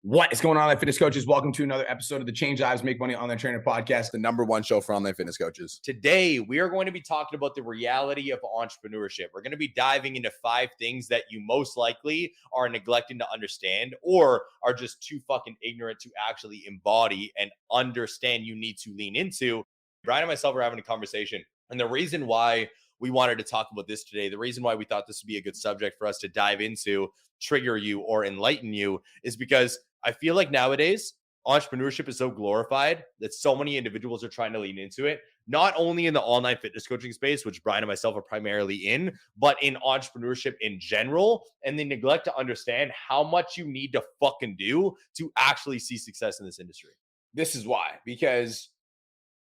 What is going on, online fitness coaches? Welcome to another episode of the Change Lives, Make Money Online Trainer podcast, the number one show for online fitness coaches. Today, we are going to be talking about the reality of entrepreneurship. We're going to be diving into 5 things that you most likely are neglecting to understand or are just too fucking ignorant to actually embody and understand you need to lean into. Brian and myself are having a conversation. And the reason why we wanted to talk about this today, the reason why we thought this would be a good subject for us to dive into, trigger you or enlighten you, is because I feel like nowadays entrepreneurship is so glorified that so many individuals are trying to lean into it, not only in the online fitness coaching space, which Brian and myself are primarily in, but in entrepreneurship in general. And they neglect to understand how much you need to fucking do to actually see success in this industry. This is why, because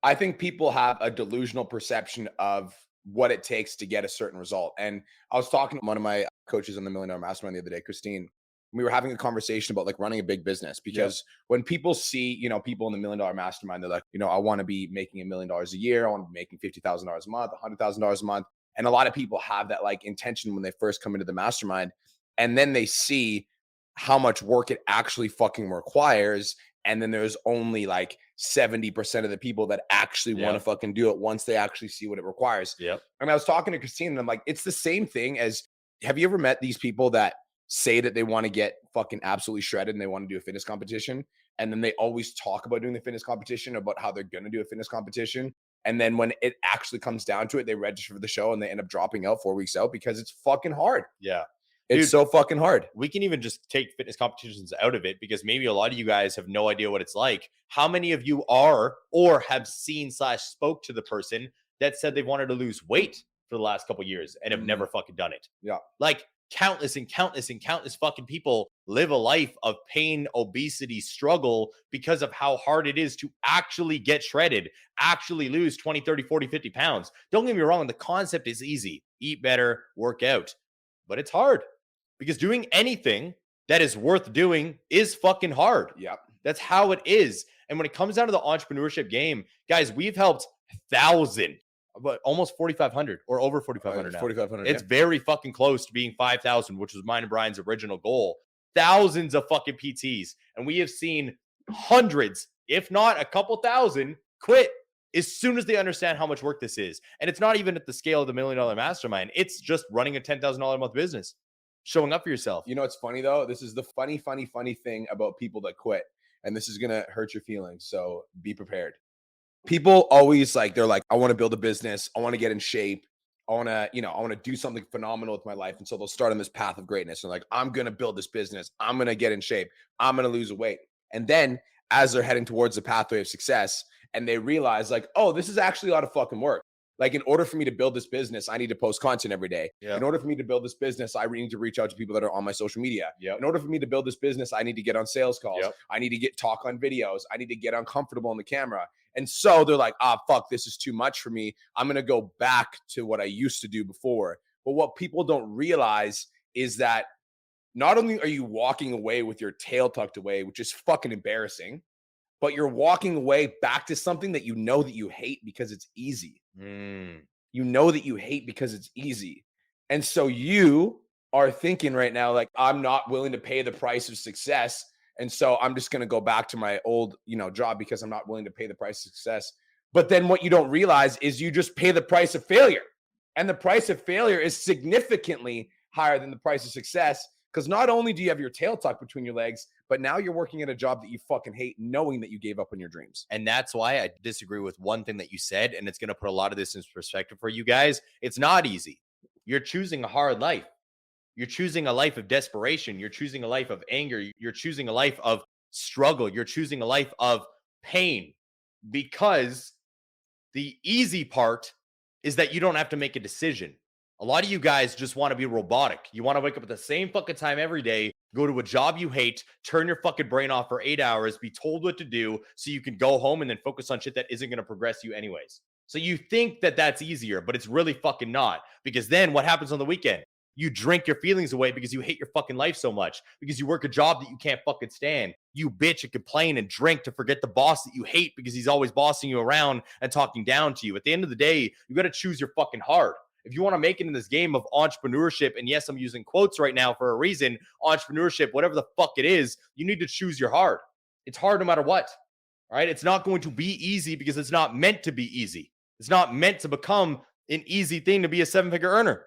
I think people have a delusional perception of what it takes to get a certain result. And I was talking to one of my coaches on the Millionaire Mastermind the other day, Christine. We were having a conversation about like running a big business because when people see, people in the $1 Million Mastermind, they're like, I want to be making $1 million a year. I want to be making $50,000 a month, $100,000 a month. And a lot of people have that like intention when they first come into the mastermind, and then they see how much work it actually fucking requires. And then there's only like 70% of the people that actually want to fucking do it once they actually see what it requires. Yep. And I was talking to Christine and I'm like, it's the same thing as, have you ever met these people that say that they want to get fucking absolutely shredded and they want to do a fitness competition? And then they always talk about doing the fitness competition, about how they're going to do a fitness competition. And then when it actually comes down to it, they register for the show and they end up dropping out 4 weeks out because it's fucking hard. Yeah. It's so fucking hard. We can even just take fitness competitions out of it because maybe a lot of you guys have no idea what it's like. How many of you are or have seen / spoke to the person that said they wanted to lose weight for the last couple of years and have never fucking done it? Yeah. Like countless and countless and countless fucking people live a life of pain, obesity, struggle because of how hard it is to actually get shredded, actually lose 20, 30, 40, 50 pounds. Don't get me wrong. The concept is easy. Eat better, work out. But it's hard because doing anything that is worth doing is fucking hard. Yeah. That's how it is. And when it comes down to the entrepreneurship game, guys, we've helped but almost 4,500 or over 4,500 now. 4,500. It's very fucking close to being 5,000, which was mine and Brian's original goal. Thousands of fucking PTs. And we have seen hundreds, if not a couple thousand, quit as soon as they understand how much work this is. And it's not even at the scale of the $1 Million Mastermind. It's just running a $10,000 a month business, showing up for yourself. It's funny though. This is the funny thing about people that quit. And this is going to hurt your feelings. So be prepared. People always they're like, I want to build a business. I want to get in shape. I want to do something phenomenal with my life. And so they'll start on this path of greatness. And like, I'm going to build this business. I'm going to get in shape. I'm going to lose weight. And then as they're heading towards the pathway of success and they realize like, oh, this is actually a lot of fucking work. Like in order for me to build this business, I need to post content every day. Yep. In order for me to build this business, I need to reach out to people that are on my social media. Yep. In order for me to build this business, I need to get on sales calls. Yep. I need to talk on videos. I need to get uncomfortable on the camera. And so they're like, fuck, this is too much for me. I'm going to go back to what I used to do before. But what people don't realize is that not only are you walking away with your tail tucked away, which is fucking embarrassing, but you're walking away back to something that you know that you hate because it's easy. You know that you hate because it's easy. And so you are thinking right now, like, I'm not willing to pay the price of success. And so I'm just going to go back to my old, job because I'm not willing to pay the price of success. But then what you don't realize is you just pay the price of failure. And the price of failure is significantly higher than the price of success. Because not only do you have your tail tucked between your legs, but now you're working at a job that you fucking hate, knowing that you gave up on your dreams. And that's why I disagree with one thing that you said. And it's going to put a lot of this in perspective for you guys. It's not easy. You're choosing a hard life. You're choosing a life of desperation. You're choosing a life of anger. You're choosing a life of struggle. You're choosing a life of pain, because the easy part is that you don't have to make a decision. A lot of you guys just want to be robotic. You want to wake up at the same fucking time every day, go to a job you hate, turn your fucking brain off for 8 hours, be told what to do so you can go home and then focus on shit that isn't going to progress you anyways. So you think that that's easier, but it's really fucking not. Because then what happens on the weekend? You drink your feelings away because you hate your fucking life so much, because you work a job that you can't fucking stand. You bitch and complain and drink to forget the boss that you hate because he's always bossing you around and talking down to you. At the end of the day, you got to choose your fucking heart. If you want to make it in this game of entrepreneurship, and yes, I'm using quotes right now for a reason, entrepreneurship, whatever the fuck it is, you need to choose your hard. It's hard no matter what. All right. It's not going to be easy because it's not meant to be easy. It's not meant to become an easy thing to be a 7-figure earner.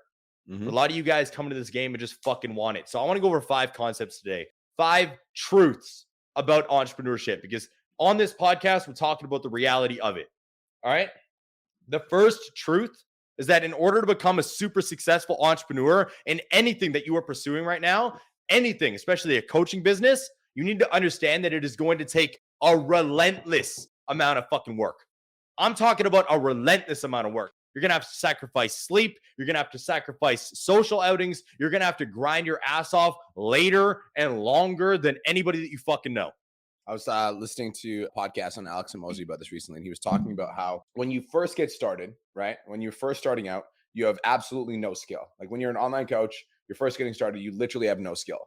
A lot of you guys come into this game and just fucking want it. So I want to go over 5 concepts today, 5 truths about entrepreneurship, because on this podcast, we're talking about the reality of it. All right. The first truth is that in order to become a super successful entrepreneur in anything that you are pursuing right now, anything, especially a coaching business, you need to understand that it is going to take a relentless amount of fucking work. I'm talking about a relentless amount of work. You're going to have to sacrifice sleep. You're going to have to sacrifice social outings. You're going to have to grind your ass off later and longer than anybody that you fucking know. I was listening to a podcast on Alex and Mosey about this recently, and he was talking about how when you first get started, right? When you're first starting out, you have absolutely no skill. Like when you're an online coach, you're first getting started, you literally have no skill.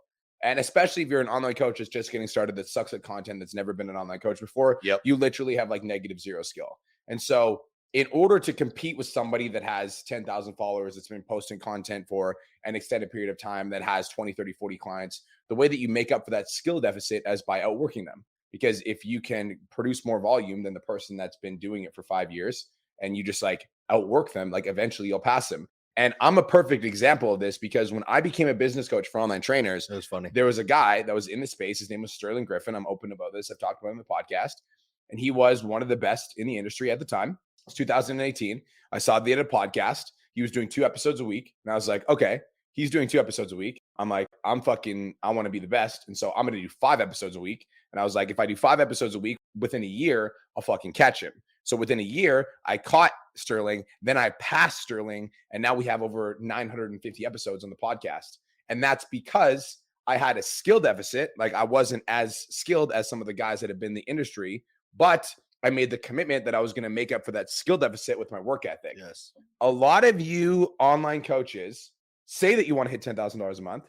And especially if you're an online coach that's just getting started, that sucks at content, that's never been an online coach before, you literally have like -0 skill. And so in order to compete with somebody that has 10,000 followers, that's been posting content for an extended period of time, that has 20, 30, 40 clients, the way that you make up for that skill deficit is by outworking them. Because if you can produce more volume than the person that's been doing it for 5 years and you just like outwork them, like eventually you'll pass them. And I'm a perfect example of this because when I became a business coach for online trainers, It was funny. there was a guy that was in the space. His name was Sterling Griffin. I'm open about this. I've talked about him in the podcast. And he was one of the best in the industry at the time. It was 2018. I saw the other podcast. He was doing 2 episodes a week. And I was like, okay, he's doing 2 episodes a week. I'm like, I want to be the best. And so I'm going to do 5 episodes a week. And I was like, if I do 5 episodes a week within a year, I'll fucking catch him. So within a year, I caught Sterling, then I passed Sterling, and now we have over 950 episodes on the podcast. And that's because I had a skill deficit. Like I wasn't as skilled as some of the guys that have been in the industry, but I made the commitment that I was going to make up for that skill deficit with my work ethic. Yes. A lot of you online coaches say that you want to hit $10,000 a month.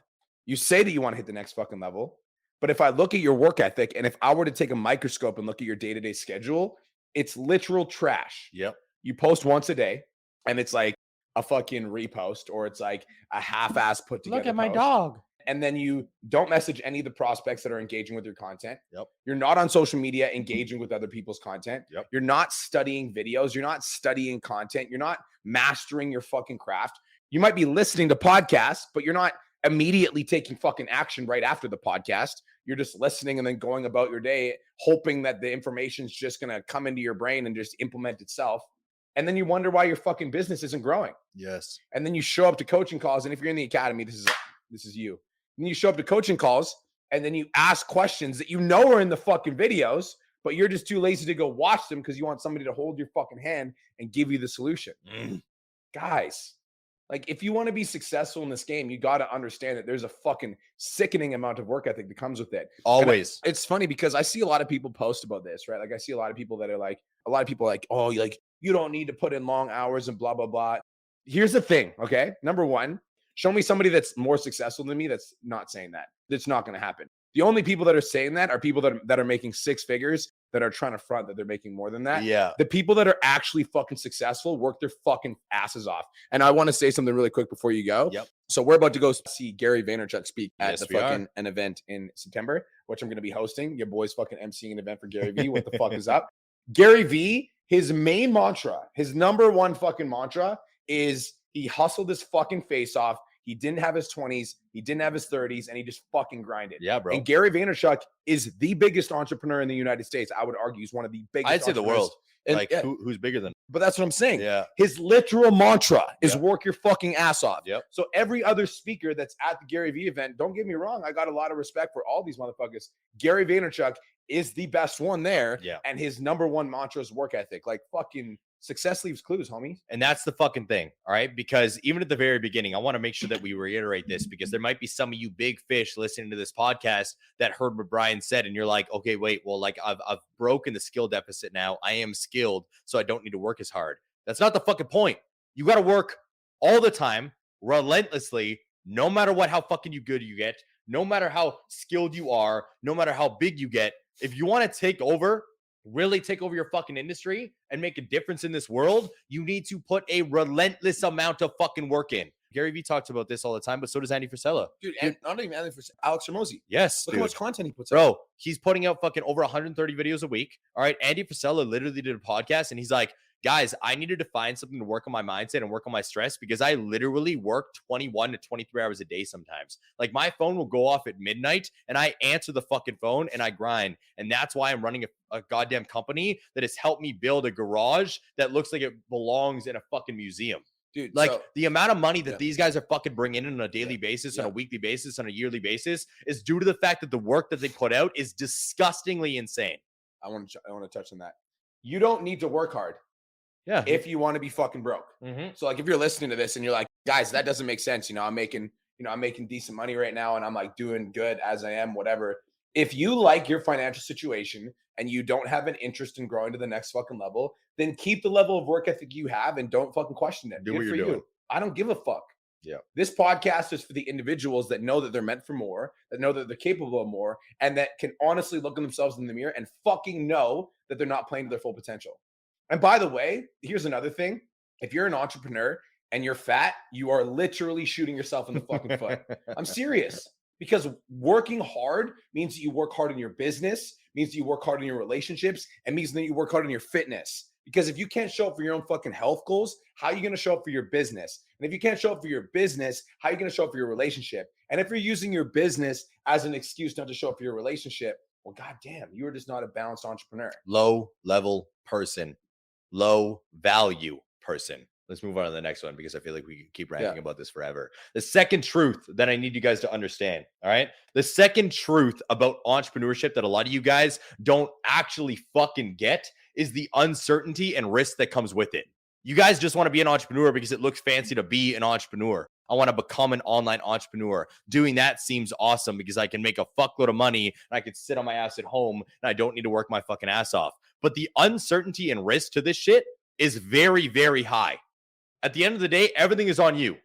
You say that you want to hit the next fucking level. But if I look at your work ethic, and if I were to take a microscope and look at your day-to-day schedule, it's literal trash. Yep. You post once a day, and it's like a fucking repost, or it's like a half-ass put together. Look at my post. dog. And then you don't message any of the prospects that are engaging with your content. Yep. You're not on social media engaging with other people's content. Yep. You're not studying videos. You're not studying content. You're not mastering your fucking craft. You might be listening to podcasts, but you're not immediately taking fucking action right after the podcast. You're just listening and then going about your day, hoping that the information's just going to come into your brain and just implement itself. And then you wonder why your fucking business isn't growing. Yes. And then you show up to coaching calls. And if you're in the academy, this is you. And you show up to coaching calls and then you ask questions that you know are in the fucking videos, but you're just too lazy to go watch them because you want somebody to hold your fucking hand and give you the solution. Guys, like if you want to be successful in this game, you got to understand that there's a fucking sickening amount of work ethic that comes with it. Always. It's funny because I see a lot of people post about this, right? Like I see a lot of people that are like, oh, like you don't need to put in long hours and blah, blah, blah. Here's the thing. Okay. Number one, show me somebody that's more successful than me that's not saying that. That's not going to happen. The only people that are saying that are people that are making 6 figures that are trying to front that they're making more than that. Yeah. The people that are actually fucking successful work their fucking asses off. And I want to say something really quick before you go. Yep. So we're about to go see Gary Vaynerchuk speak at Yes, the we fucking an event in September, which I'm going to be hosting. Your boy's fucking emceeing an event for Gary V. What the fuck is up? Gary V, his main mantra, his number one fucking mantra is he hustled his fucking face off. He didn't have his 20s, he didn't have his 30s, and he just fucking grinded. Yeah, bro. And Gary Vaynerchuk is the biggest entrepreneur in the United States. I would argue he's one of the biggest. I'd say the world. And, Like who's bigger than? but that's what I'm saying. Yeah. His literal mantra is Yep. work your fucking ass off. Yep. So every other speaker that's at the Gary V event, don't get me wrong, I got a lot of respect for all these motherfuckers. Gary Vaynerchuk is the best one there. Yeah. And his number one mantra is work ethic. Like fucking success leaves clues, homie. And that's the fucking thing. All right. Because even at the very beginning, I want to make sure that we reiterate this because there might be some of you big fish listening to this podcast that heard what Brian said. And you're like, okay, wait, well, like I've broken the skill deficit now. I am skilled, so I don't need to work as hard. That's not the fucking point. You got to work all the time, relentlessly, no matter what, how fucking good you get, no matter how skilled you are, no matter how big you get. If you want to take over really take over your fucking industry and make a difference in this world, you need to put a relentless amount of fucking work in. Gary Vee talks about this all the time, but so does Andy Frisella. Dude, and not even Andy for Alex Ramosi. Yes, Look dude. how much content he puts out. Bro, he's putting out fucking over 130 videos a week. All right. Andy Frisella literally did a podcast and he's like, guys, I needed to find something to work on my mindset and work on my stress because I literally work 21 to 23 hours a day sometimes. Like my phone will go off at midnight and I answer the fucking phone and I grind. And that's why I'm running a goddamn company that has helped me build a garage that looks like it belongs in a fucking museum. Dude, Like so, the amount of money that these guys are fucking bringing in on a daily basis, on a weekly basis, on a yearly basis is due to the fact that the work that they put out is disgustingly insane. I want to touch on that. You don't need to work hard. Yeah. If you want to be fucking broke. So like if you're listening to this and you're like, guys, that doesn't make sense. I'm making decent money right now and I'm like doing good as I am, whatever. If you like your financial situation and you don't have an interest in growing to the next fucking level, then keep the level of work ethic you have and don't fucking question it. Do what you're doing. I don't give a fuck. Yeah. This podcast is for the individuals that know that they're meant for more, that know that they're capable of more, and that can honestly look at themselves in the mirror and fucking know that they're not playing to their full potential. And by the way, here's another thing. If you're an entrepreneur and you're fat, you are literally shooting yourself in the fucking foot. I'm serious. Because working hard means that you work hard in your business, means that you work hard in your relationships, and means that you work hard in your fitness. Because if you can't show up for your own fucking health goals, how are you going to show up for your business? And if you can't show up for your business, how are you going to show up for your relationship? And if you're using your business as an excuse not to show up for your relationship, well, goddamn, you are just not a balanced entrepreneur. Low level person. Low value person. Let's move on to the next one because I feel like we can keep ranting about this forever. The second truth that I need you guys to understand, all right? The second truth about entrepreneurship that a lot of you guys don't actually fucking get is the uncertainty and risk that comes with it. You guys just want to be an entrepreneur because it looks fancy to be an entrepreneur. I want to become an online entrepreneur. Doing that seems awesome because I can make a fuckload of money and I can sit on my ass at home and I don't need to work my fucking ass off. But the uncertainty and risk to this shit is very, very high. At the end of the day, everything is on you.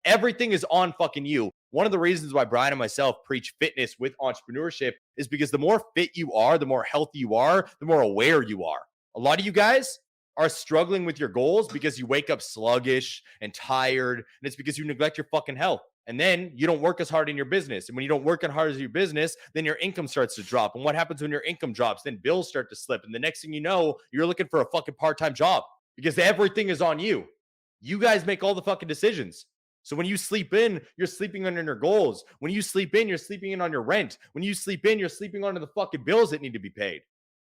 Everything is on fucking you. One of the reasons why Brian and myself preach fitness with entrepreneurship is because the more fit you are, the more healthy you are, the more aware you are. A lot of you guys are struggling with your goals because you wake up sluggish and tired, and it's because you neglect your fucking health. And then you don't work as hard in your business. And when you don't work as hard as your business, then your income starts to drop. And what happens when your income drops? Then bills start to slip. And the next thing you know, you're looking for a fucking part-time job because everything is on you. You guys make all the fucking decisions. So when you sleep in, you're sleeping on your goals. When you sleep in, you're sleeping in on your rent. When you sleep in, you're sleeping on the fucking bills that need to be paid.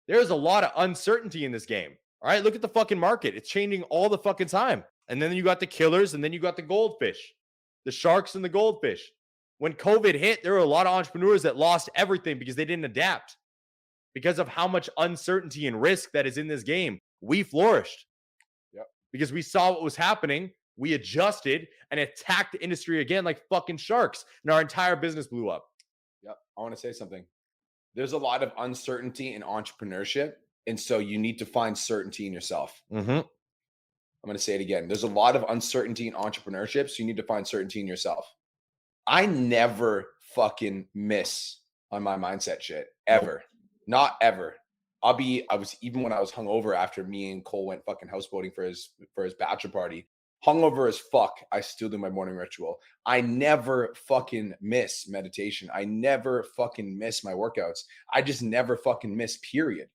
There's a lot of uncertainty in this game. All right, look at the fucking market. It's changing all the fucking time. And then you got the killers, and then you got the goldfish, the sharks and the goldfish. When COVID hit, there were a lot of entrepreneurs that lost everything because they didn't adapt. Because of how much uncertainty and risk that is in this game, we flourished. Yep. Because we saw what was happening, we adjusted and attacked the industry again like fucking sharks, and our entire business blew up. Yep. I want to say something. There's a lot of uncertainty in entrepreneurship. And so you need to find certainty in yourself. Mm-hmm. I'm going to say it again. There's a lot of uncertainty in entrepreneurship. So you need to find certainty in yourself. I never fucking miss on my mindset shit ever. Not ever. Even when I was hungover after me and Cole went fucking houseboating for his bachelor party, hungover as fuck, I still do my morning ritual. I never fucking miss meditation. I never fucking miss my workouts. I just never fucking miss, period.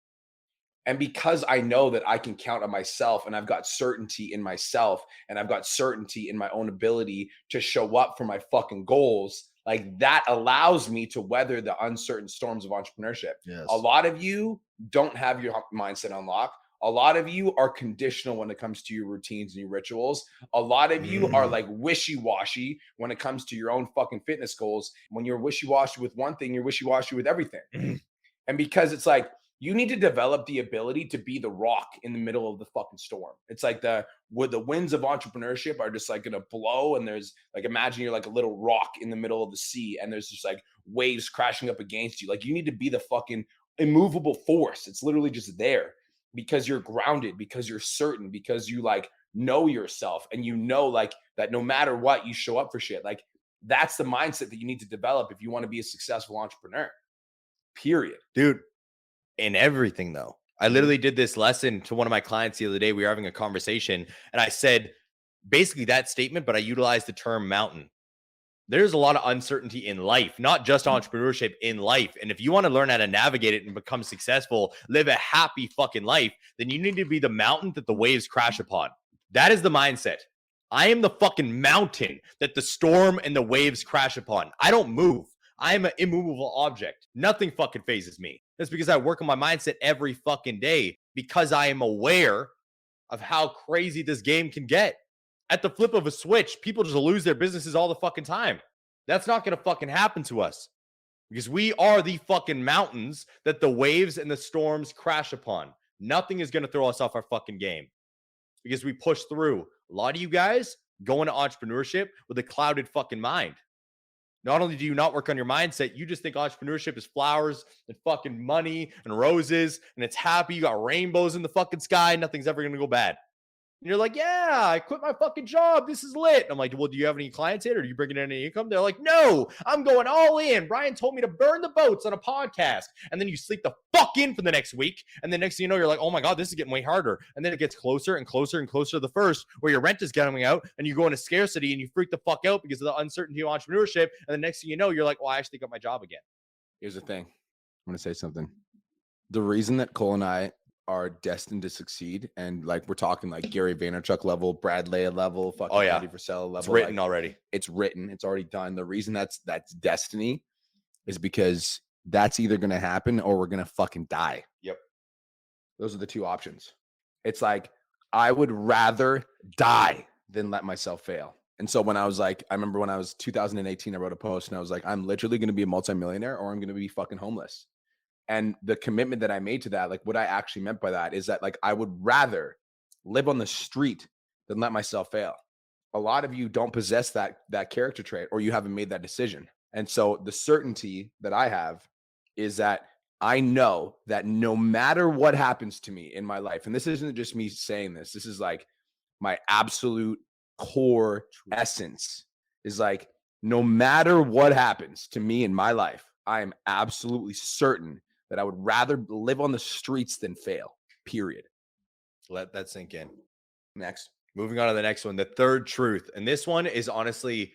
And because I know that I can count on myself and I've got certainty in myself and I've got certainty in my own ability to show up for my fucking goals, like that allows me to weather the uncertain storms of entrepreneurship. Yes. A lot of you don't have your mindset unlocked. A lot of you are conditional when it comes to your routines and your rituals. A lot of you are like wishy-washy when it comes to your own fucking fitness goals. When you're wishy-washy with one thing, you're wishy-washy with everything. And because it's like, you need to develop the ability to be the rock in the middle of the fucking storm. It's like where the winds of entrepreneurship are just like going to blow. And there's like, imagine you're like a little rock in the middle of the sea and there's just like waves crashing up against you. Like you need to be the fucking immovable force. It's literally just there because you're grounded, because you're certain, because you like know yourself and you know like that no matter what, you show up for shit. Like that's the mindset that you need to develop if you want to be a successful entrepreneur, period. Dude. In everything though, I literally did this lesson to one of my clients the other day. We were having a conversation and I said basically that statement, but I utilized the term mountain. There's a lot of uncertainty in life, not just entrepreneurship, in life. And if you want to learn how to navigate it and become successful, live a happy fucking life, then you need to be the mountain that the waves crash upon. That is the mindset. I am the fucking mountain that the storm and the waves crash upon. I don't move. I am an immovable object. Nothing fucking phases me. That's because I work on my mindset every fucking day because I am aware of how crazy this game can get. At the flip of a switch, people just lose their businesses all the fucking time. That's not going to fucking happen to us because we are the fucking mountains that the waves and the storms crash upon. Nothing is going to throw us off our fucking game because we push through. A lot of you guys go into entrepreneurship with a clouded fucking mind. Not only do you not work on your mindset, you just think entrepreneurship is flowers and fucking money and roses and it's happy. You got rainbows in the fucking sky. Nothing's ever going to go bad. And you're like, yeah, I quit my fucking job. This is lit. I'm like, well, do you have any clients yet? Or do you bring in any income? They're like, no, I'm going all in. Brian told me to burn the boats on a podcast. And then you sleep the fuck in for the next week. And then next thing you know, you're like, oh my God, this is getting way harder. And then it gets closer and closer and closer to the first where your rent is coming out and you go into scarcity and you freak the fuck out because of the uncertainty of entrepreneurship. And the next thing you know, you're like, well, I actually got my job again. Here's the thing. I'm going to say something. The reason that Cole and I are destined to succeed, and like we're talking like Gary Vaynerchuk level, Brad Lea level, fucking Andy Frisella level. It's written like, already. It's written. It's already done. The reason that's destiny is because that's either going to happen or we're going to fucking die. Yep. Those are the two options. It's like, I would rather die than let myself fail. And so when I was like, I remember when I was 2018, I wrote a post and I was like, I'm literally going to be a multimillionaire or I'm going to be fucking homeless. And the commitment that I made to that, like what I actually meant by that is that like, I would rather live on the street than let myself fail. A lot of you don't possess that character trait, or you haven't made that decision. And so the certainty that I have is that I know that no matter what happens to me in my life, and this isn't just me saying this, this is like my absolute core essence is like, no matter what happens to me in my life, I am absolutely certain that I would rather live on the streets than fail, period. Let that sink in. Next. Moving on to the next one, the third truth. And this one is honestly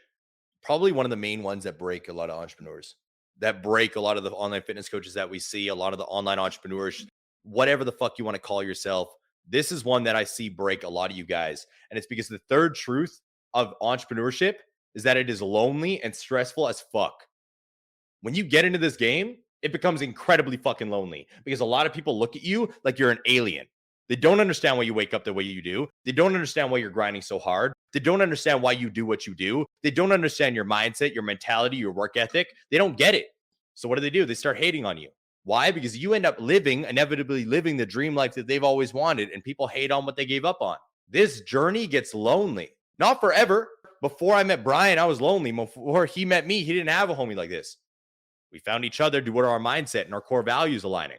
probably one of the main ones that break a lot of entrepreneurs, that break a lot of the online fitness coaches that we see, a lot of the online entrepreneurs, whatever the fuck you want to call yourself. This is one that I see break a lot of you guys. And it's because the third truth of entrepreneurship is that it is lonely and stressful as fuck. When you get into this game, it becomes incredibly fucking lonely because a lot of people look at you like you're an alien. They don't understand why you wake up the way you do. They don't understand why you're grinding so hard. They don't understand why you do what you do. They don't understand your mindset, your mentality, your work ethic. They don't get it. So what do? They start hating on you. Why? Because you end up inevitably living the dream life that they've always wanted, and people hate on what they gave up on. This journey gets lonely. Not forever. Before I met Brian, I was lonely. Before he met me, he didn't have a homie like this. We found each other due to our mindset and our core values aligning.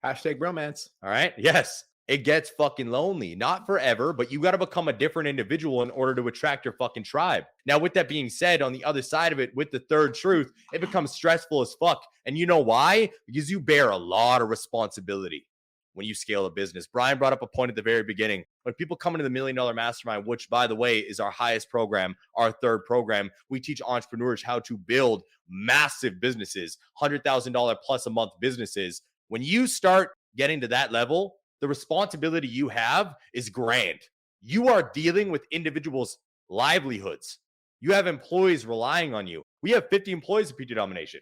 Hashtag bromance. All right. Yes. It gets fucking lonely. Not forever, but you got to become a different individual in order to attract your fucking tribe. Now, with that being said, on the other side of it, with the third truth, it becomes stressful as fuck. And you know why? Because you bear a lot of responsibility when you scale a business. Brian brought up a point at the very beginning. When people come into the $1 Million Mastermind, which by the way is our highest program, our third program, we teach entrepreneurs how to build massive businesses, $100,000 plus a month businesses. When you start getting to that level, the responsibility you have is grand. You are dealing with individuals' livelihoods. You have employees relying on you. We have 50 employees at PT Domination,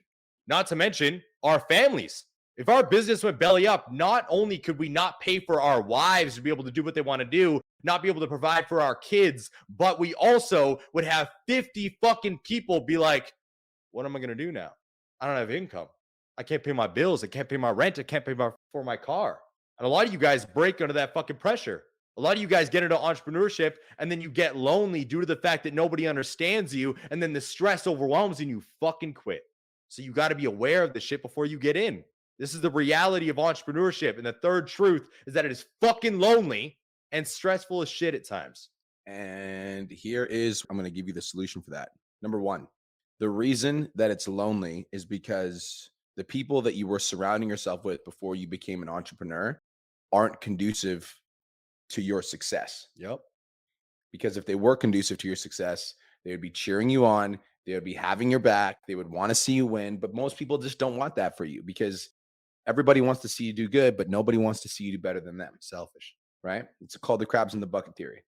not to mention our families. If our business went belly up, not only could we not pay for our wives to be able to do what they want to do, not be able to provide for our kids, but we also would have 50 fucking people be like, what am I going to do now? I don't have income. I can't pay my bills. I can't pay my rent. I can't pay for my car. And a lot of you guys break under that fucking pressure. A lot of you guys get into entrepreneurship and then you get lonely due to the fact that nobody understands you. And then the stress overwhelms and you fucking quit. So you got to be aware of the shit before you get in. This is the reality of entrepreneurship. And the third truth is that it is fucking lonely and stressful as shit at times. And here is, I'm going to give you the solution for that. Number one, the reason that it's lonely is because the people that you were surrounding yourself with before you became an entrepreneur aren't conducive to your success. Yep. Because if they were conducive to your success, they would be cheering you on, they would be having your back, they would want to see you win. But most people just don't want that for you, because everybody wants to see you do good, but nobody wants to see you do better than them. Selfish. Right? It's called the crabs in the bucket theory.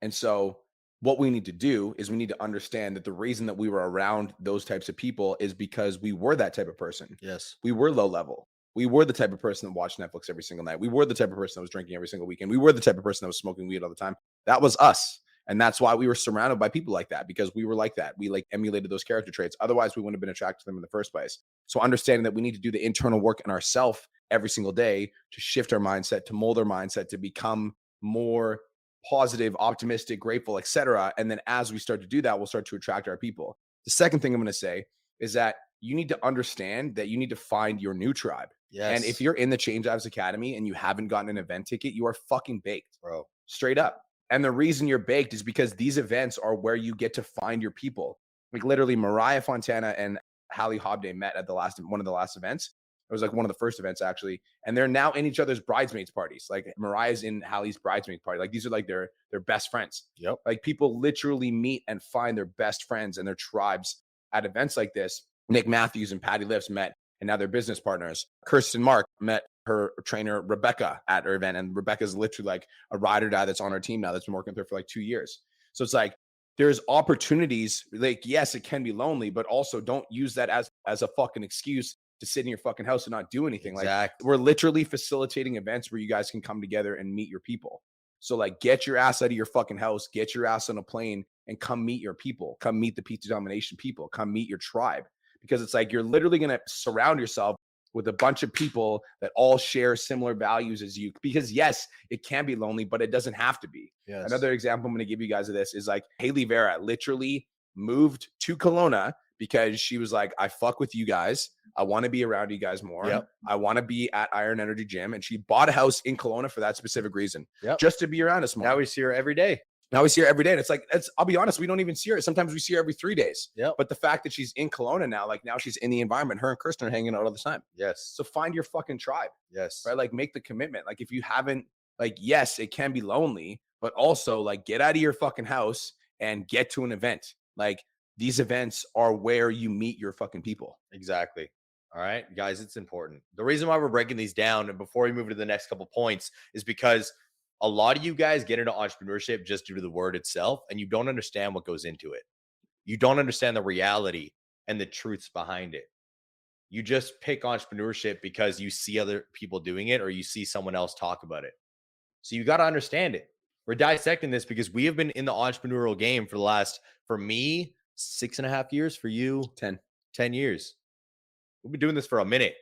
And so what we need to do is we need to understand that the reason that we were around those types of people is because we were that type of person. Yes. We were low level. We were the type of person that watched Netflix every single night. We were the type of person that was drinking every single weekend. We were the type of person that was smoking weed all the time. That was us. And that's why we were surrounded by people like that, because we were like that. We like emulated those character traits. Otherwise, we wouldn't have been attracted to them in the first place. So understanding that we need to do the internal work in ourselves every single day to shift our mindset, to mold our mindset, to become more positive, optimistic, grateful, etc. And then as we start to do that, we'll start to attract our people. The second thing I'm going to say is that you need to understand that you need to find your new tribe. Yes. And if you're in the Change Lives Academy and you haven't gotten an event ticket, you are fucking baked, bro. Straight up. And the reason you're baked is because these events are where you get to find your people. Like literally Mariah Fontana and Hallie Hobday met at one of the last events. It was like one of the first events actually. And they're now in each other's bridesmaids parties. Like Mariah's in Hallie's bridesmaid party. Like these are like their best friends. Yep. Like people literally meet and find their best friends and their tribes at events like this. Nick Matthews and Patty Lifts met and now they're business partners. Kirsten Mark met her trainer Rebecca at her event, and Rebecca's literally like a ride or die that's on our team now that's been working with her for like 2 years. So it's like there's opportunities. Like yes, it can be lonely, but also don't use that as a fucking excuse to sit in your fucking house and not do anything. Exactly. Like we're literally facilitating events where you guys can come together and meet your people. So like get your ass out of your fucking house, get your ass on a plane and come meet your people. Come meet the Pizza Domination people. Come meet your tribe. Because it's like you're literally going to surround yourself with a bunch of people that all share similar values as you. Because yes, it can be lonely, but it doesn't have to be. Yes. Another example I'm going to give you guys of this is like Haley Vera literally moved to Kelowna because she was like, I fuck with you guys. I want to be around you guys more. Yep. I want to be at Iron Energy Gym. And she bought a house in Kelowna for that specific reason. Yep. Just to be around us more. Now we see her every day. Now we see her every day. And it's like, I'll be honest, we don't even see her. Sometimes we see her every 3 days. Yep. But the fact that she's in Kelowna now, like now she's in the environment, her and Kirsten are hanging out all the time. Yes. So find your fucking tribe, Yes. right? Like make the commitment. Like if you haven't, like, yes, it can be lonely, but also like get out of your fucking house and get to an event. Like these events are where you meet your fucking people. Exactly. All right, guys, it's important. The reason why we're breaking these down and before we move to the next couple points is because a lot of you guys get into entrepreneurship just due to the word itself, and you don't understand what goes into it. You don't understand the reality and the truths behind it. You just pick entrepreneurship because you see other people doing it or you see someone else talk about it. So you got to understand it. We're dissecting this because we have been in the entrepreneurial game for the last, for me, 6.5 years, for you, 10 years. We've been doing this for a minute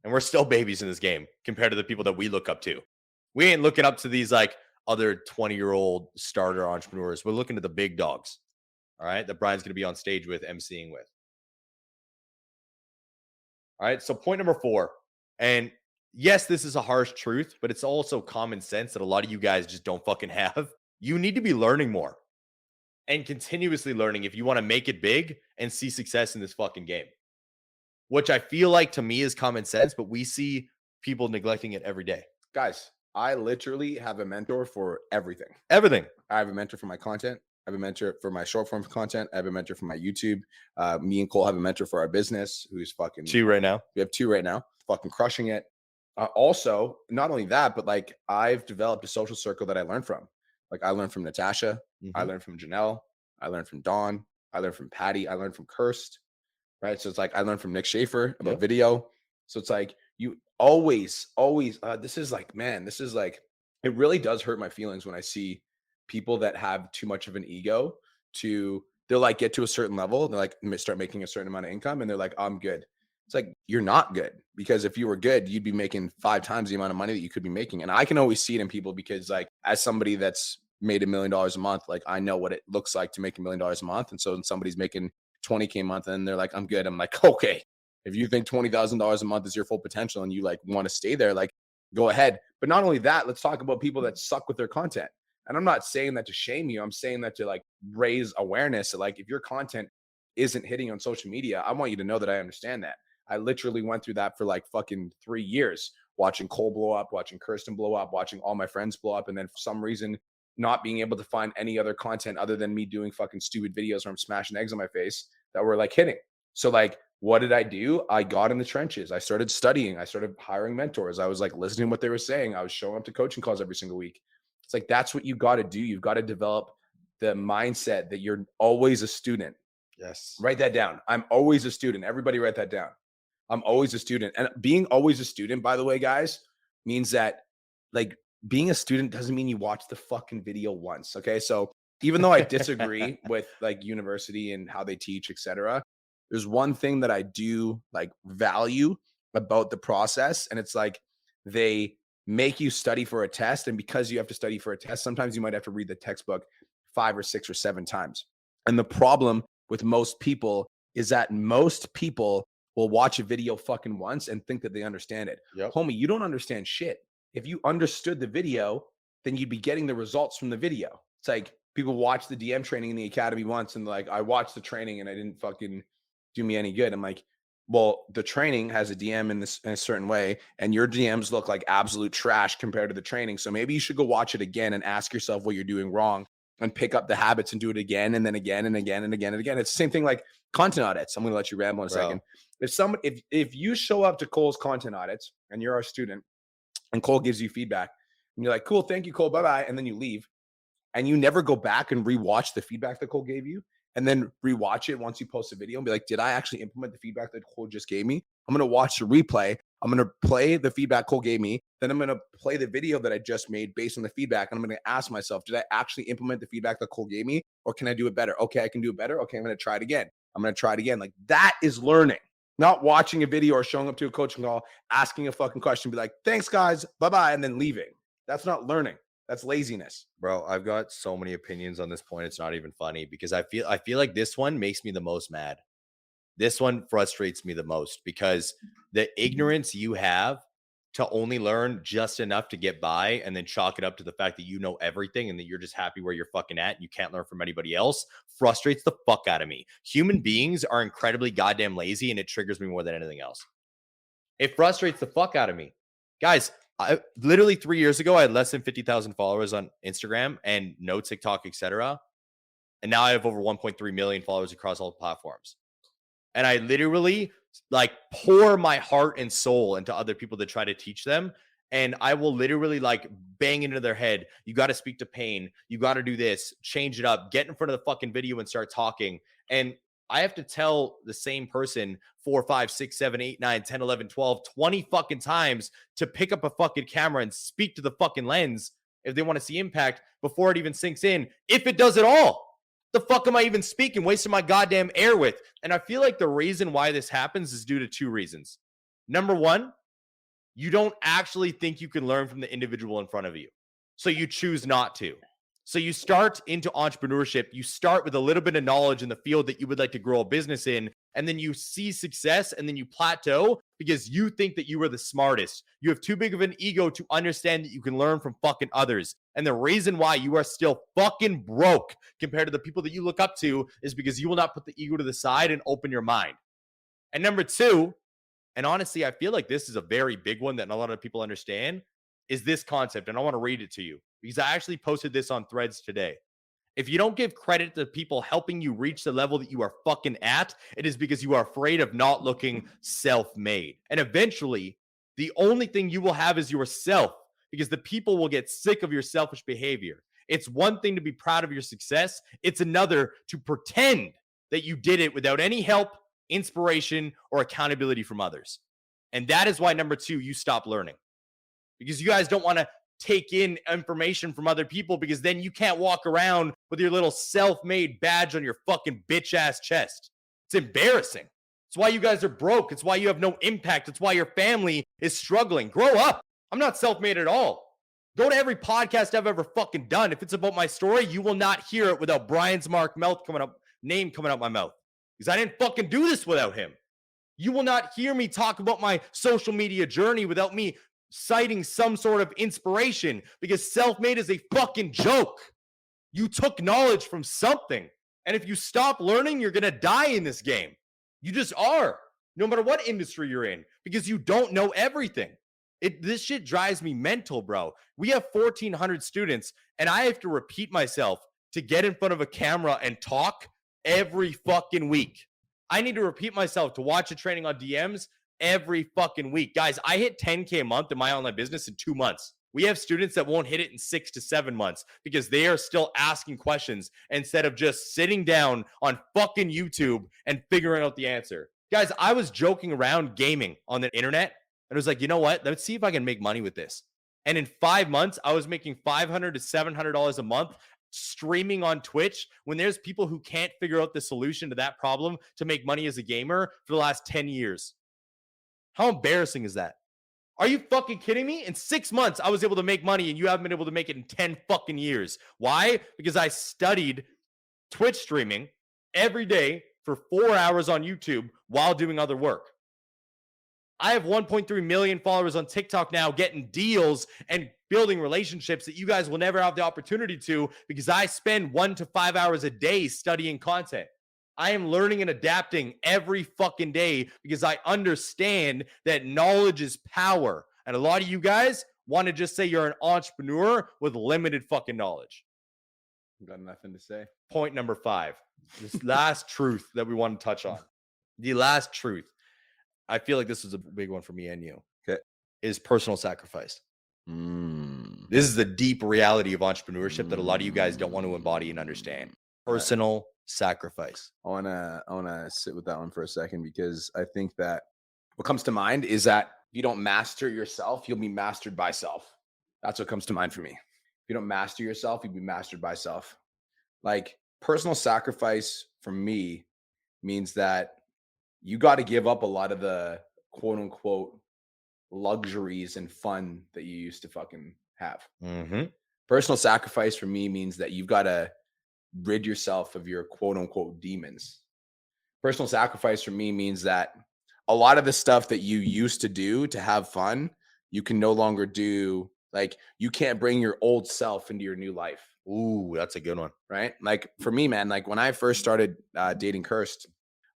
and we're still babies in this game compared to the people that we look up to. We ain't looking up to these like other 20-year-old starter entrepreneurs. We're looking at the big dogs. All right. That Brian's going to be on stage with, emceeing with. All right. So point number 4. And yes, this is a harsh truth, but it's also common sense that a lot of you guys just don't fucking have. You need to be learning more and continuously learning if you want to make it big and see success in this fucking game. Which I feel like to me is common sense, but we see people neglecting it every day. Guys, I literally have a mentor for everything. Everything. I have a mentor for my content. I have a mentor for my short form content. I have a mentor for my YouTube. Me and Cole have a mentor for our business who's fucking 2 right now. We have 2 right now, fucking crushing it. Also, not only that, but like I've developed a social circle that I learned from. Like I learned from Natasha. I learned from Janelle. I learned from Dawn. I learned from Patty. I learned from Kirst. Right. So it's like I learned from Nick Schaefer about video. So it's like you always, this is like, man, this is like, it really does hurt my feelings when I see people that have too much of an ego they'll like get to a certain level. They're like, start making a certain amount of income and they're like, I'm good. It's like, you're not good, because if you were good, you'd be making 5 times the amount of money that you could be making. And I can always see it in people because like, as somebody that's made $1 million a month, like I know what it looks like to make $1 million a month. And so when somebody's making $20K a month and they're like, I'm good. I'm like, okay, if you think $20,000 a month is your full potential and you like want to stay there, like go ahead. But not only that, let's talk about people that suck with their content. And I'm not saying that to shame you. I'm saying that to like raise awareness. Like if your content isn't hitting on social media, I want you to know that I understand that. I literally went through that for like fucking 3 years watching Cole blow up, watching Kirsten blow up, watching all my friends blow up. And then for some reason, not being able to find any other content other than me doing fucking stupid videos where I'm smashing eggs on my face that were like hitting. So like, what did I do? I got in the trenches. I started studying. I started hiring mentors. I was like listening to what they were saying. I was showing up to coaching calls every single week. It's like, that's what you got to do. You've got to develop the mindset that you're always a student. Yes. Write that down. I'm always a student. Everybody write that down. I'm always a student. And being always a student, by the way, guys, means that like being a student doesn't mean you watch the fucking video once. Okay. So even though I disagree with like university and how they teach, etc., there's one thing that I do like value about the process. And it's like they make you study for a test. And because you have to study for a test, sometimes you might have to read the textbook 5 or 6 or 7 times. And the problem with most people is that most people will watch a video fucking once and think that they understand it. Yep. Homie, you don't understand shit. If you understood the video, then you'd be getting the results from the video. It's like people watch the DM training in the academy once and like, I watched the training and I didn't fucking do me any good. I'm like, well, the training has a DM in a certain way, and your DMs look like absolute trash compared to the training. So maybe you should go watch it again and ask yourself what you're doing wrong and pick up the habits and do it again and then again and again and again and again. It's the same thing like content audits. I'm going to let you ramble in a second. If you show up to Cole's content audits and you're our student and Cole gives you feedback and you're like, cool, thank you, Cole, bye-bye. And then you leave and you never go back and rewatch the feedback that Cole gave you and then rewatch it once you post a video and be like, did I actually implement the feedback that Cole just gave me? I'm going to watch the replay. I'm going to play the feedback Cole gave me. Then I'm going to play the video that I just made based on the feedback. And I'm going to ask myself, did I actually implement the feedback that Cole gave me? Or can I do it better? Okay, I can do it better. Okay, I'm going to try it again. I'm going to try it again. Like that is learning, not watching a video or showing up to a coaching call, asking a fucking question, be like, thanks guys, bye-bye, and then leaving. That's not learning. That's laziness. Bro, I've got so many opinions on this point. It's not even funny because I feel like this one makes me the most mad. This one frustrates me the most because the ignorance you have to only learn just enough to get by and then chalk it up to the fact that you know everything and that you're just happy where you're fucking at and you can't learn from anybody else frustrates the fuck out of me. Human beings are incredibly goddamn lazy and it triggers me more than anything else. It frustrates the fuck out of me. Guys, I literally 3 years ago, I had less than 50,000 followers on Instagram and no TikTok, etc. And now I have over 1.3 million followers across all platforms. And I literally like pour my heart and soul into other people to try to teach them. And I will literally like bang into their head. You got to speak to pain. You got to do this, change it up, get in front of the fucking video and start talking. And I have to tell the same person 4, 5, 6, 7, 8, 9, 10, 11, 12, 20 fucking times to pick up a fucking camera and speak to the fucking lens if they want to see impact before it even sinks in. If it does at all. The fuck am I even speaking? Wasting my goddamn air with. And I feel like the reason why this happens is due to 2 reasons. Number 1, you don't actually think you can learn from the individual in front of you. So you choose not to. So you start into entrepreneurship. You start with a little bit of knowledge in the field that you would like to grow a business in. And then you see success and then you plateau because you think that you are the smartest. You have too big of an ego to understand that you can learn from fucking others. And the reason why you are still fucking broke compared to the people that you look up to is because you will not put the ego to the side and open your mind. And number 2, and honestly, I feel like this is a very big one that not a lot of people understand, is this concept. And I want to read it to you because I actually posted this on Threads today. If you don't give credit to people helping you reach the level that you are fucking at, it is because you are afraid of not looking self-made. And eventually, the only thing you will have is yourself because the people will get sick of your selfish behavior. It's one thing to be proud of your success. It's another to pretend that you did it without any help, inspiration, or accountability from others. And that is why, number 2, you stop learning. Because you guys don't want to take in information from other people because then you can't walk around with your little self-made badge on your fucking bitch-ass chest. It's embarrassing. It's why you guys are broke. It's why you have no impact. It's why your family is struggling. Grow up. I'm not self-made at all. Go to every podcast I've ever fucking done. If it's about my story, you will not hear it without Brian's name coming out my mouth. Because I didn't fucking do this without him. You will not hear me talk about my social media journey without me citing some sort of inspiration because self-made is a fucking joke. You took knowledge from something. And if you stop learning, you're going to die in this game. You just are, no matter what industry you're in, because you don't know everything. This shit drives me mental, bro. We have 1,400 students, and I have to repeat myself to get in front of a camera and talk every fucking week. I need to repeat myself to watch a training on DMs every fucking week. Guys, I hit 10K a month in my online business in 2 months. We have students that won't hit it in 6 to 7 months because they are still asking questions instead of just sitting down on fucking YouTube and figuring out the answer. Guys, I was joking around gaming on the internet and was like, you know what? Let's see if I can make money with this. And in 5 months, I was making $500 to $700 a month streaming on Twitch when there's people who can't figure out the solution to that problem to make money as a gamer for the last 10 years. How embarrassing is that? Are you fucking kidding me? In 6 months, I was able to make money and you haven't been able to make it in 10 fucking years. Why? Because I studied Twitch streaming every day for 4 hours on YouTube while doing other work. I have 1.3 million followers on TikTok now, getting deals and building relationships that you guys will never have the opportunity to because I spend 1 to 5 hours a day studying content. I am learning and adapting every fucking day because I understand that knowledge is power. And a lot of you guys want to just say you're an entrepreneur with limited fucking knowledge. Got nothing to say. Point number 5, this last truth that we want to touch on. The last truth, I feel like this is a big one for me and you. Okay. Is personal sacrifice. This is the deep reality of entrepreneurship that a lot of you guys don't want to embody and understand. Personal sacrifice. I wanna sit with that one for a second because I think that what comes to mind is that if you don't master yourself, you'll be mastered by self. That's what comes to mind for me. If you don't master yourself, you'll be mastered by self. Like personal sacrifice for me means that you got to give up a lot of the quote unquote luxuries and fun that you used to fucking have. Personal sacrifice for me means that you've got to rid yourself of your quote unquote demons. Personal sacrifice for me means that a lot of the stuff that you used to do to have fun, you can no longer do. Like you can't bring your old self into your new life. Ooh, that's a good one. Right? Like for me, man, like when I first started dating Kirst,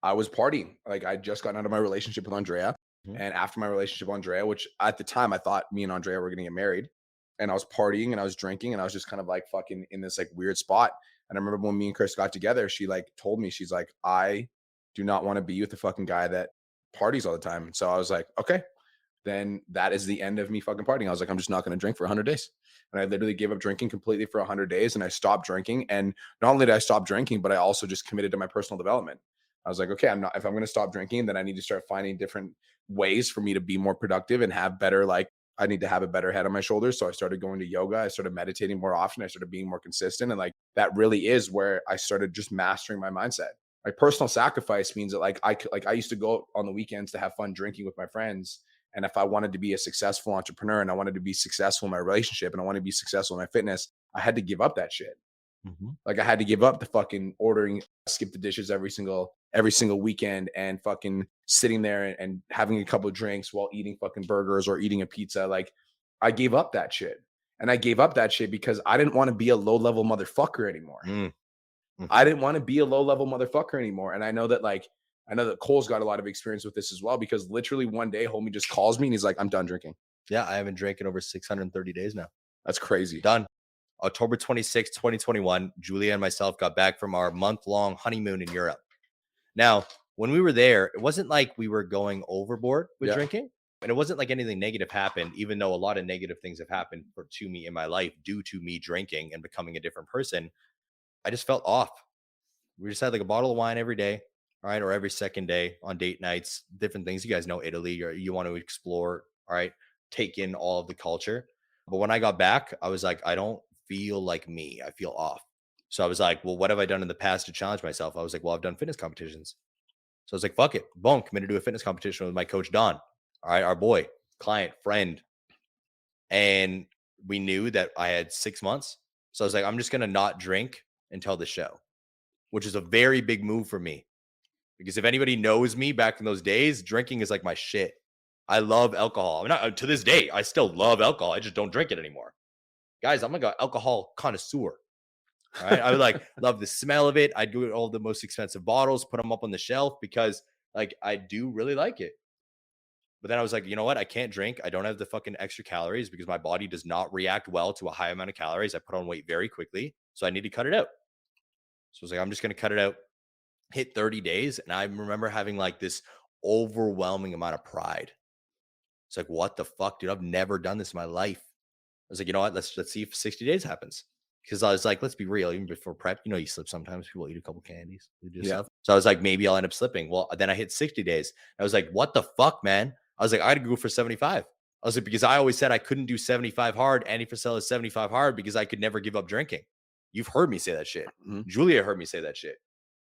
I was partying. Like I just got out of my relationship with Andrea. And after my relationship with Andrea, which at the time I thought me and Andrea were going to get married, and I was partying and I was drinking and I was just kind of like fucking in this like weird spot. And I remember when me and Chris got together, she like told me, she's like, I do not want to be with the fucking guy that parties all the time. And so I was like, okay, then that is the end of me fucking partying. I was like, I'm just not going to drink for 100 days. And I literally gave up drinking completely for 100 days. And I stopped drinking. And not only did I stop drinking, but I also just committed to my personal development. I was like, okay, if I'm going to stop drinking, then I need to start finding different ways for me to be more productive and have better, like I need to have a better head on my shoulders. So I started going to yoga. I started meditating more often. I started being more consistent. And like, that really is where I started just mastering my mindset. My personal sacrifice means that I used to go on the weekends to have fun drinking with my friends. And if I wanted to be a successful entrepreneur and I wanted to be successful in my relationship and I wanted to be successful in my fitness, I had to give up that shit. Like I had to give up the fucking ordering, skip the dishes every single weekend and fucking sitting there and having a couple of drinks while eating fucking burgers or eating a pizza. Like I gave up that shit. And I gave up that shit because I didn't want to be a low level motherfucker anymore. I didn't want to be a low level motherfucker anymore. And I know that Cole's got a lot of experience with this as well, because literally one day homie just calls me and he's like, I'm done drinking. Yeah. I haven't drank in over 630 days now. That's crazy. Done. October 26, 2021, Julia and myself got back from our month-long honeymoon in Europe. Now, when we were there, it wasn't like we were going overboard with drinking. And it wasn't like anything negative happened, even though a lot of negative things have happened to me in my life due to me drinking and becoming a different person. I just felt off. We just had like a bottle of wine every day, all right, or every second day on date nights, different things. You guys know Italy, or you want to explore, all right, take in all of the culture. But when I got back, I was like, I don't feel like me. I feel off. So I was like, well, what have I done in the past to challenge myself? I was like, well, I've done fitness competitions. So I was like, fuck it. Boom, committed to a fitness competition with my coach, Don. All right, our boy, client, friend. And we knew that I had 6 months. So I was like, I'm just going to not drink until the show, which is a very big move for me. Because if anybody knows me back in those days, drinking is like my shit. I love alcohol. To this day, I still love alcohol. I just don't drink it anymore. Guys, I'm like an alcohol connoisseur. All right. I would like love the smell of it. I'd do all the most expensive bottles, put them up on the shelf because like I do really like it. But then I was like, you know what? I can't drink. I don't have the fucking extra calories because my body does not react well to a high amount of calories. I put on weight very quickly. So I need to cut it out. So I was like, I'm just going to cut it out, hit 30 days. And I remember having like this overwhelming amount of pride. It's like, what the fuck, dude? I've never done this in my life. I was like, you know what? Let's see if 60 days happens. Because I was like, let's be real. Even before prep, you slip sometimes. People eat a couple candies. They do stuff. So I was like, maybe I'll end up slipping. Well, then I hit 60 days. I was like, what the fuck, man? I was like, I had to go for 75. I was like, because I always said I couldn't do 75 hard. Andy Frisella is 75 hard because I could never give up drinking. You've heard me say that shit. Julia heard me say that shit.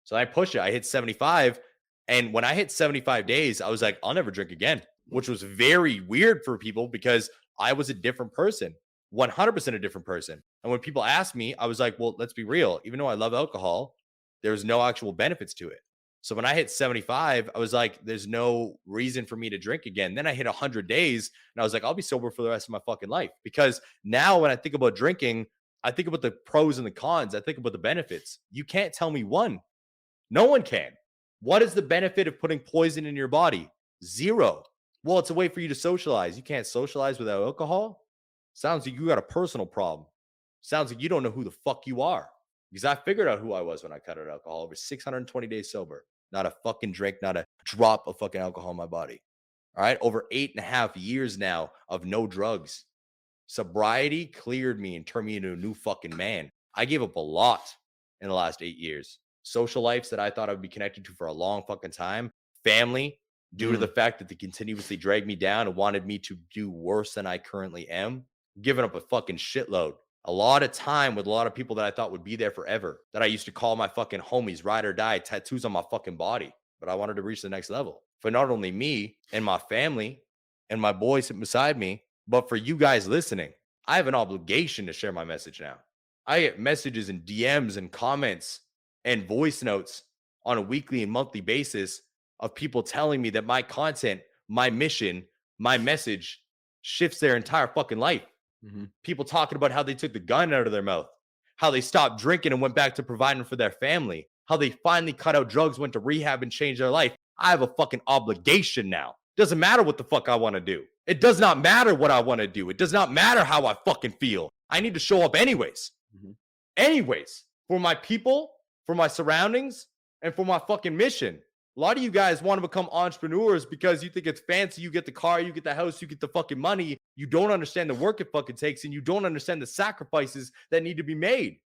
So I pushed it. I hit 75. And when I hit 75 days, I was like, I'll never drink again, which was very weird for people because I was a different person, 100% a different person. And when people asked me, I was like, well, let's be real. Even though I love alcohol, there's no actual benefits to it. So when I hit 75, I was like, there's no reason for me to drink again. Then I hit 100 days and I was like, I'll be sober for the rest of my fucking life. Because now when I think about drinking, I think about the pros and the cons. I think about the benefits. You can't tell me one. No one can. What is the benefit of putting poison in your body? Zero. Well, it's a way for you to socialize. You can't socialize without alcohol. Sounds like you got a personal problem. Sounds like you don't know who the fuck you are. Because I figured out who I was when I cut out alcohol. Over 620 days sober. Not a fucking drink, not a drop of fucking alcohol in my body. All right. Over 8.5 years now of no drugs. Sobriety cleared me and turned me into a new fucking man. I gave up a lot in the last 8 years. Social lives that I thought I would be connected to for a long fucking time. Family, due to the fact that they continuously dragged me down and wanted me to do worse than I currently am. Giving up a fucking shitload. A lot of time with a lot of people that I thought would be there forever. That I used to call my fucking homies, ride or die, tattoos on my fucking body. But I wanted to reach the next level. For not only me and my family and my boys sitting beside me, but for you guys listening. I have an obligation to share my message now. I get messages and DMs and comments and voice notes on a weekly and monthly basis of people telling me that my content, my mission, my message shifts their entire fucking life. People talking about how they took the gun out of their mouth, how they stopped drinking and went back to providing for their family, how they finally cut out drugs, went to rehab and changed their life. I have a fucking obligation now. Doesn't matter what the fuck I want to do. It does not matter what I want to do. It does not matter how I fucking feel. I need to show up anyways. Anyways, for my people, for my surroundings, and for my fucking mission. A lot of you guys want to become entrepreneurs because you think it's fancy. You get the car, you get the house, you get the fucking money. You don't understand the work it fucking takes, and you don't understand the sacrifices that need to be made.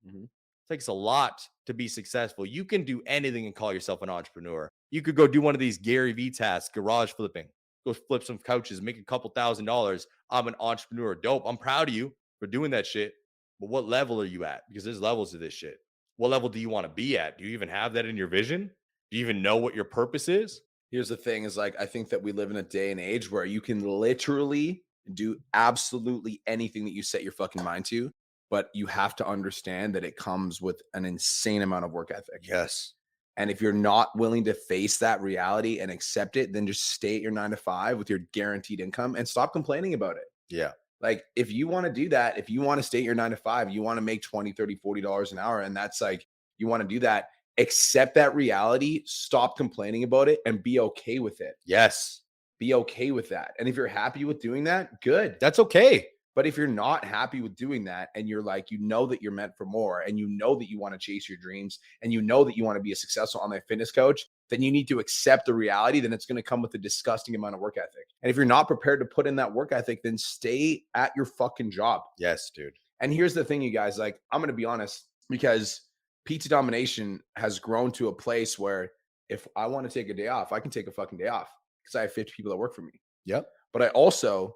It takes a lot to be successful. You can do anything and call yourself an entrepreneur. You could go do one of these Gary Vee tasks, garage flipping. Go flip some couches, make a couple $1,000s. I'm an entrepreneur. Dope. I'm proud of you for doing that shit. But what level are you at? Because there's levels to this shit. What level do you want to be at? Do you even have that in your vision? Do you even know what your purpose is? Here's the thing is like, I think that we live in a day and age where you can literally do absolutely anything that you set your fucking mind to, but you have to understand that it comes with an insane amount of work ethic. Yes. And if you're not willing to face that reality and accept it, then just stay at your 9 to 5 with your guaranteed income and stop complaining about it. Yeah. Like if you want to do that, if you want to stay at your 9 to 5, you want to make $20, $30, $40 an hour. And that's like, you want to do that, accept that reality, stop complaining about it and be okay with it. Yes. Be okay with that. And if you're happy with doing that, good. That's okay. But if you're not happy with doing that and you're like, you know that you're meant for more and you know that you want to chase your dreams and you know that you want to be a successful online fitness coach, then you need to accept the reality that it's going to come with a disgusting amount of work ethic. And if you're not prepared to put in that work ethic, then stay at your fucking job. Yes, dude. And here's the thing, you guys, like, I'm going to be honest, because pizza domination has grown to a place where if I want to take a day off, I can take a fucking day off because I have 50 people that work for me. Yep. But I also,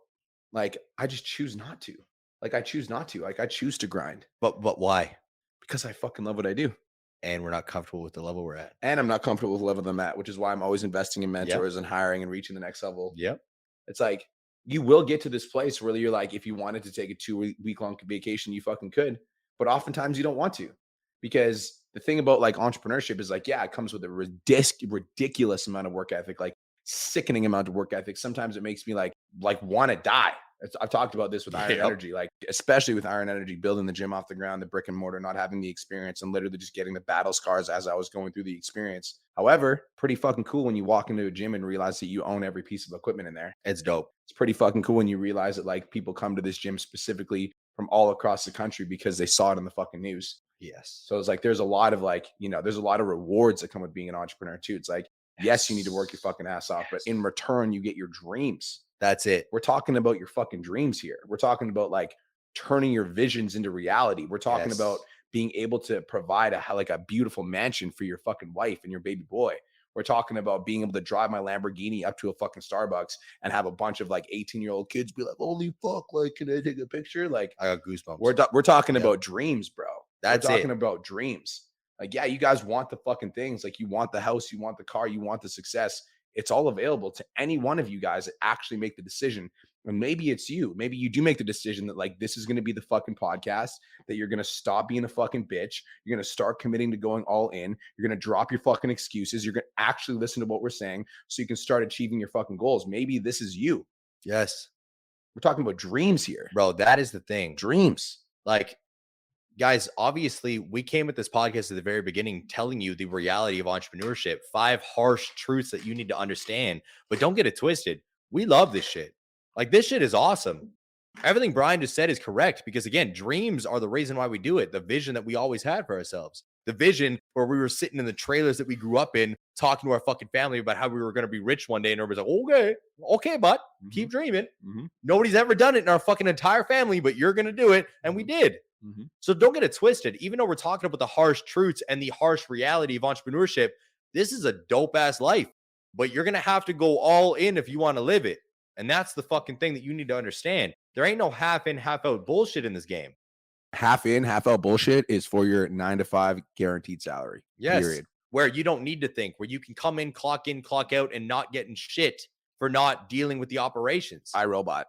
like, I just choose not to. Like, I choose not to. Like, I choose to grind. But why? Because I fucking love what I do. And we're not comfortable with the level we're at. And I'm not comfortable with the level I'm at, which is why I'm always investing in mentors and hiring and reaching the next level. Yep. It's like, you will get to this place where you're like, if you wanted to take a 2-week-long vacation, you fucking could. But oftentimes you don't want to. Because the thing about like entrepreneurship is like, yeah, it comes with a ridiculous amount of work ethic, like sickening amount of work ethic. Sometimes it makes me like want to die I've talked about this with Iron Energy, like especially with Iron Energy, building the gym off the ground, the brick and mortar, not having the experience, and literally just getting the battle scars as I was going through the experience. However, pretty fucking cool when you walk into a gym and realize that you own every piece of equipment in there. It's dope. It's pretty fucking cool when you realize that like people come to this gym specifically from all across the country because they saw it on the fucking news. Yes. So it's like there's a lot of like, you know, there's a lot of rewards that come with being an entrepreneur too. It's like, yes, you need to work your fucking ass off, but in return, you get your dreams. That's it. We're talking about your fucking dreams here. We're talking about like turning your visions into reality. We're talking about being able to provide a beautiful mansion for your fucking wife and your baby boy. We're talking about being able to drive my Lamborghini up to a fucking Starbucks and have a bunch of like 18-year-old kids be like, holy fuck, like, can I take a picture? Like, I got goosebumps. We're talking about dreams, bro. That's we're talking about dreams. Like, yeah, you guys want the fucking things. Like, you want the house, you want the car, you want the success. It's all available to any one of you guys that actually make the decision. And maybe it's you. Maybe you do make the decision that like, this is going to be the fucking podcast, that you're going to stop being a fucking bitch. You're going to start committing to going all in. You're going to drop your fucking excuses. You're going to actually listen to what we're saying so you can start achieving your fucking goals. Maybe this is you. Yes. We're talking about dreams here. Bro, that is the thing. Dreams. Like, guys, obviously, we came at this podcast at the very beginning telling you the reality of entrepreneurship, 5 harsh truths that you need to understand. But don't get it twisted. We love this shit. Like, this shit is awesome. Everything Brian just said is correct because, again, dreams are the reason why we do it. The vision that we always had for ourselves. The vision where we were sitting in the trailers that we grew up in, talking to our fucking family about how we were going to be rich one day. And everybody's like, okay, but keep dreaming. Nobody's ever done it in our fucking entire family, but you're going to do it. And we did. So don't get it twisted. Even though we're talking about the harsh truths and the harsh reality of entrepreneurship, this is a dope ass life, but you're going to have to go all in if you want to live it. And that's the fucking thing that you need to understand. There ain't no half in, half out bullshit in this game. Half in, half out bullshit is for your 9 to 5 guaranteed salary. Yes. Period. Where you don't need to think, where you can come in, clock out, and not getting shit for not dealing with the operations. iRobot.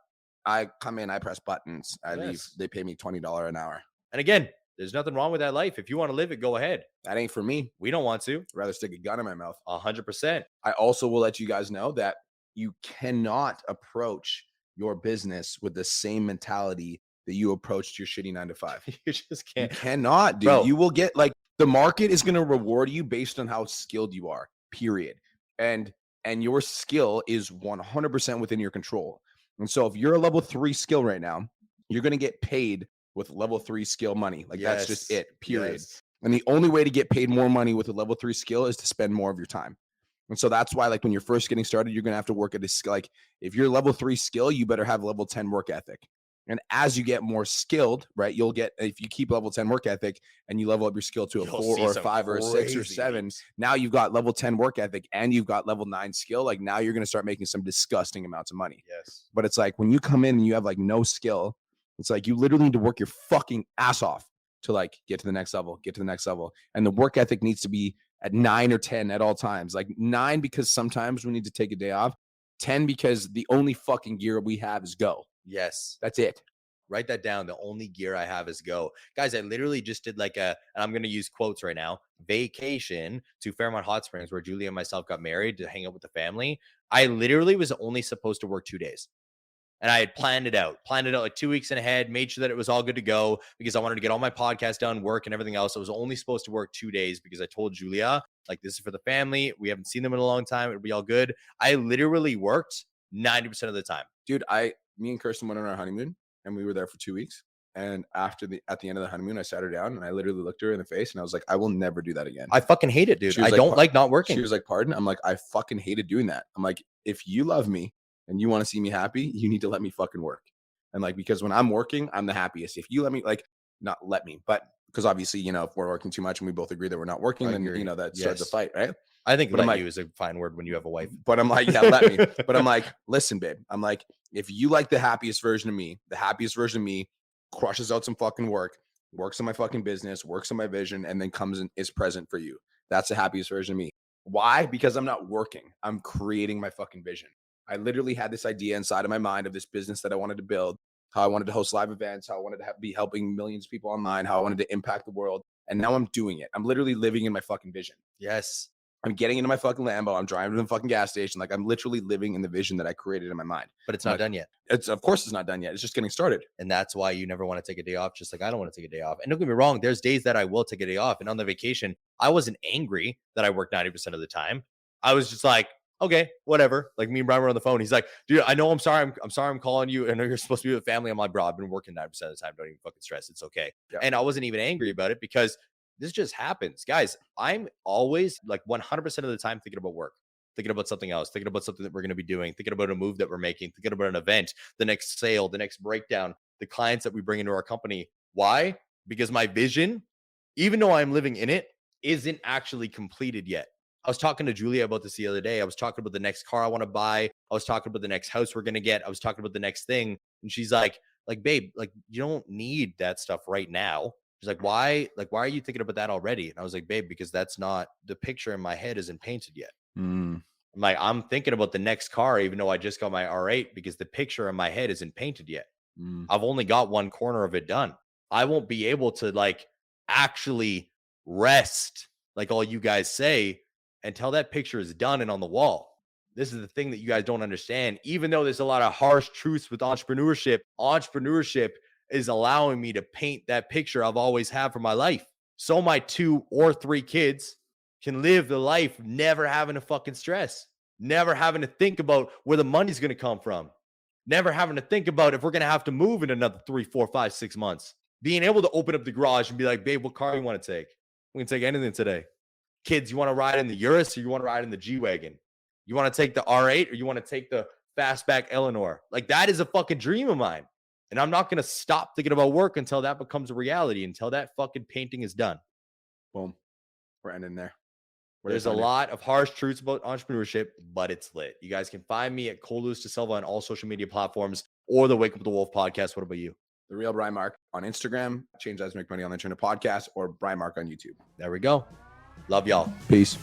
I come in, I press buttons, I leave. They pay me $20 an hour. And again, there's nothing wrong with that life. If you want to live it, go ahead. That ain't for me. We don't want to. I'd rather stick a gun in my mouth. 100%. I also will let you guys know that you cannot approach your business with the same mentality that you approached your shitty 9 to 5. You just can't. You cannot, dude. Bro, you will get like the market is going to reward you based on how skilled you are, period. And your skill is 100% within your control. And so if you're a level 3 skill right now, you're going to get paid with level 3 skill money. Like that's just it, period. And the only way to get paid more money with a level 3 skill is to spend more of your time. And so that's why, like, when you're first getting started, you're going to have to work at a skill. Like, if you're level 3 skill, you better have level 10 work ethic. And as you get more skilled, right, you'll get, if you keep level 10 work ethic and you level up your skill to a 4 or a 5 or a 6 or 7, now you've got level 10 work ethic and you've got level 9 skill. Like, now you're going to start making some disgusting amounts of money. Yes. But it's like when you come in and you have like no skill, it's like you literally need to work your fucking ass off to like get to the next level, And the work ethic needs to be at 9 or 10 at all times. Like 9 because sometimes we need to take a day off. 10 because the only fucking gear we have is go. Yes. That's it. Write that down. The only gear I have is go. Guys, I literally just did like and I'm going to use quotes right now, vacation to Fairmont Hot Springs where Julia and myself got married to hang out with the family. I literally was only supposed to work 2 days. And I had planned it out like 2 weeks in ahead, made sure that it was all good to go because I wanted to get all my podcast done, work and everything else. I was only supposed to work 2 days because I told Julia, like, this is for the family. We haven't seen them in a long time. It'll be all good. I literally worked 90% of the time. Dude, me and Kirsten went on our honeymoon and we were there for 2 weeks. And at the end of the honeymoon, I sat her down and I literally looked her in the face and I was like, I will never do that again. I fucking hate it, dude. I don't like not working. She was like, pardon? I'm like, I fucking hated doing that. I'm like, if you love me and you want to see me happy, you need to let me fucking work. And like, because when I'm working, I'm the happiest. If you let me, like, not let me, but because obviously, you know, if we're working too much and we both agree that we're not working, then, you know, that starts a fight, right? I think let you is a fine word when you have a wife. But I'm like, yeah, let me. But I'm like, listen, babe. I'm like, if you like the happiest version of me, the happiest version of me crushes out some fucking work, works on my fucking business, works on my vision, and then comes and is present for you. That's the happiest version of me. Why? Because I'm not working. I'm creating my fucking vision. I literally had this idea inside of my mind of this business that I wanted to build, how I wanted to host live events, how I wanted to be helping millions of people online, how I wanted to impact the world. And now I'm doing it. I'm literally living in my fucking vision. Yes. I'm getting into my fucking Lambo. I'm driving to the fucking gas station. Like I'm literally living in the vision that I created in my mind. But it's not done yet. It's of course it's not done yet. It's just getting started. And that's why you never want to take a day off. Just like I don't want to take a day off. And don't get me wrong, there's days that I will take a day off. And on the vacation, I wasn't angry that I worked 90% of the time. I was just like, okay, whatever. Like me and Brian were on the phone. He's like, dude, I know I'm sorry. I'm sorry I'm calling you. I know you're supposed to be with family. I'm like, bro, I've been working 90% of the time. Don't even fucking stress. It's okay. Yeah. And I wasn't even angry about it because this just happens. Guys, I'm always like 100% of the time thinking about work, thinking about something else, thinking about something that we're going to be doing, thinking about a move that we're making, thinking about an event, the next sale, the next breakdown, the clients that we bring into our company. Why? Because my vision, even though I'm living in it, isn't actually completed yet. I was talking to Julia about this the other day. I was talking about the next car I want to buy. I was talking about the next house we're going to get. I was talking about the next thing. And she's like, babe, like you don't need that stuff right now. She's like, why are you thinking about that already? And I was like, babe, because that's not the picture in my head isn't painted yet. I'm like, I'm thinking about the next car, even though I just got my R8 because the picture in my head isn't painted yet. I've only got one corner of it done. I won't be able to like actually rest like all you guys say until that picture is done and on the wall. This is the thing that you guys don't understand. Even though there's a lot of harsh truths with entrepreneurship is allowing me to paint that picture I've always had for my life. So my 2 or 3 kids can live the life never having to fucking stress, never having to think about where the money's going to come from, never having to think about if we're going to have to move in another 3, 4, 5, 6 months, being able to open up the garage and be like, babe, what car do you want to take? We can take anything today. Kids, you want to ride in the Urus or you want to ride in the G-Wagon? You want to take the R8 or you want to take the fastback Eleanor? Like that is a fucking dream of mine. And I'm not going to stop thinking about work until that becomes a reality, until that fucking painting is done. Boom. We're ending there. There's a lot of harsh truths about entrepreneurship, but it's lit. You guys can find me at Cole Lewis da Silva on all social media platforms or the Wake Up with the Wolf podcast. What about you? The Real Brian Mark on Instagram, Change Lives Make Money on the Internet podcast, or Brian Mark on YouTube. There we go. Love y'all. Peace.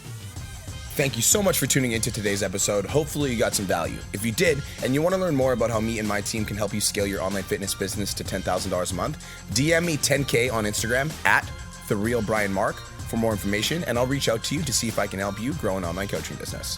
Thank you so much for tuning into today's episode. Hopefully you got some value. If you did, and you want to learn more about how me and my team can help you scale your online fitness business to $10,000 a month, DM me 10K on Instagram at TheRealBrianMark for more information, and I'll reach out to you to see if I can help you grow an online coaching business.